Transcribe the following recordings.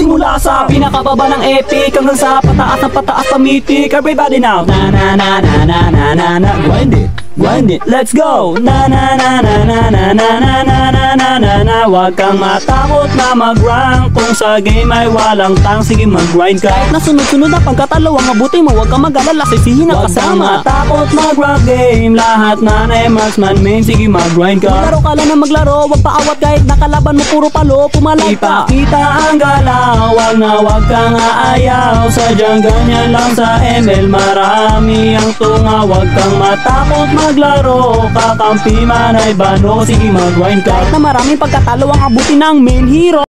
Simula sa pinakababa ng epic hanggang sa pataas pamitik. Everybody now, na na na na na na na na. Grind it, let's go. Na na na na na na na na na na na na na. Huwag kang matakot na mag-rank. Kung sa game ay walang tang, sige mag-grind ka. Kahit na sunod-sunod na pagkatalo, ang mabuti mo huwag kang mag-alala, sisihin na kasama. Huwag kang matakot mag-rank game. Lahat na na marksman main, sige mag-grind ka. Maglaro ka lang na maglaro, huwag paawat kahit nakalaban mo puro palo, pumalay pa. Ipakita ang galaw, wag kang aayaw. Sadyang ganyan lang sa ML, marami ang tunga. Huwag kang matakot maglaro, kakampi man ay bano, sige mag-grind ka. Kahit na maraming pagkatalo, ang abuti ng main hero.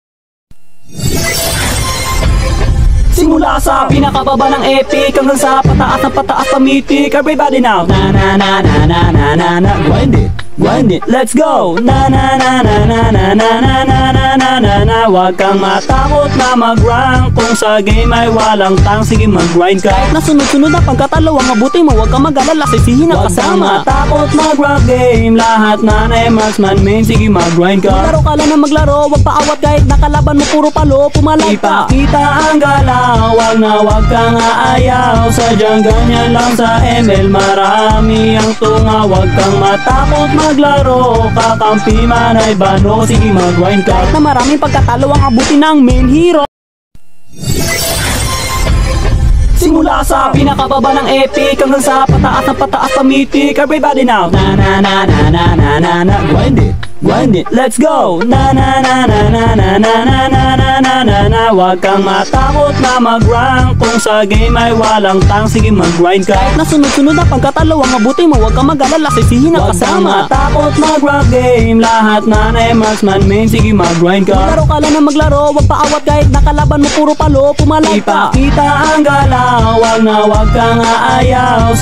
Simula sa pinakababa ng epic hanggang sa pataas pamitik. Everybody now, na na na na na na na na. Grind it, let's go. Na na na na na na na na na na na na na. Huwag kang matakot na mag-rank. Kung sa game ay walang tang, sige mag-grind ka. Kahit na sunod-sunod na pagkatalo, ang mabuti mo huwag kang mag-alala, sisihin na kasama. Huwag kang matakot mag-rank game. Lahat na na marksman main, sige mag-grind ka. Maglaro ka lang na maglaro, huwag paawat kahit nakalaban mo puro palo, pumalay pa. Ipakita ang galaw, wag kang aayaw. Sadyang ganyan lang sa ML, marami ang tunga. Huwag kang matakot maglaro, kakampi man ay bano, sige mag-grind ka. Kahit na maraming pagkatalo, ang abuti ng main hero. Simula sa pinakababa ng epic hanggang sa pataas pamitik. Everybody now, na na na na na na na na. Grind it, let's go. Na na na na na na na na na na na na na. Huwag kang matakot na mag-rank. Kung sa game ay walang tang, sige mag-grind ka. Kahit na sunod-sunod na pagkatalo, ang mabuti mo huwag kang mag-alala, sisihin na kasama. Huwag kang matakot mag-rank game. Lahat na na marksman main, sige mag-grind ka. Maglaro ka lang na maglaro, huwag paawat kahit nakalaban mo puro palo, pumalay pa. Ipakita ang galaw, wag kang aayaw.